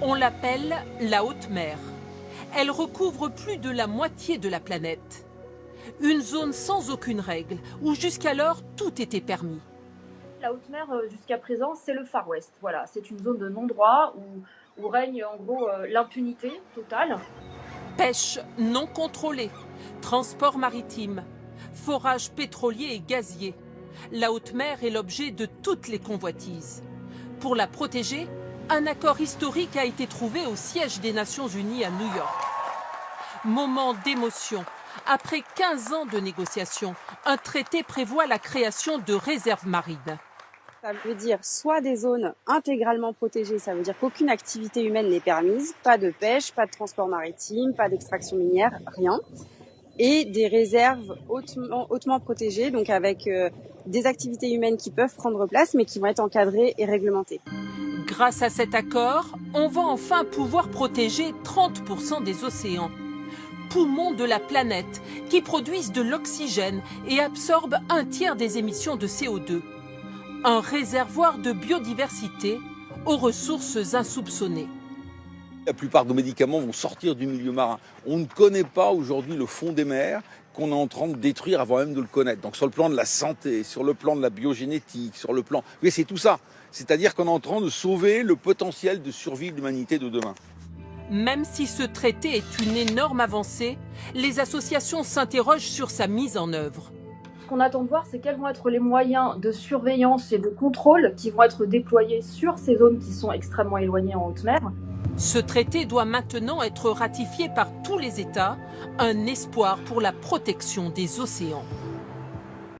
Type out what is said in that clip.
On l'appelle la haute mer. Elle recouvre plus de la moitié de la planète. Une zone sans aucune règle, où jusqu'alors tout était permis. La haute mer, jusqu'à présent, c'est le Far West. Voilà, c'est une zone de non-droit où règne en gros l'impunité totale. Pêche non contrôlée, transport maritime, forage pétrolier et gazier. La haute mer est l'objet de toutes les convoitises. Pour la protéger, un accord historique a été trouvé au siège des Nations Unies à New York. Moment d'émotion. Après 15 ans de négociations, un traité prévoit la création de réserves marines. Ça veut dire soit des zones intégralement protégées, ça veut dire qu'aucune activité humaine n'est permise, pas de pêche, pas de transport maritime, pas d'extraction minière, rien. Et des réserves hautement protégées, donc avec des activités humaines qui peuvent prendre place, mais qui vont être encadrées et réglementées. Grâce à cet accord, on va enfin pouvoir protéger 30% des océans. Poumons de la planète qui produisent de l'oxygène et absorbent un tiers des émissions de CO2. Un réservoir de biodiversité aux ressources insoupçonnées. La plupart de nos médicaments vont sortir du milieu marin. On ne connaît pas aujourd'hui le fond des mers qu'on est en train de détruire avant même de le connaître. Donc sur le plan de la santé, sur le plan de la biogénétique, sur le plan... Oui, c'est tout ça. C'est-à-dire qu'on est en train de sauver le potentiel de survie de l'humanité de demain. Même si ce traité est une énorme avancée, les associations s'interrogent sur sa mise en œuvre. Ce qu'on attend de voir, c'est quels vont être les moyens de surveillance et de contrôle qui vont être déployés sur ces zones qui sont extrêmement éloignées en haute mer. Ce traité doit maintenant être ratifié par tous les États, un espoir pour la protection des océans.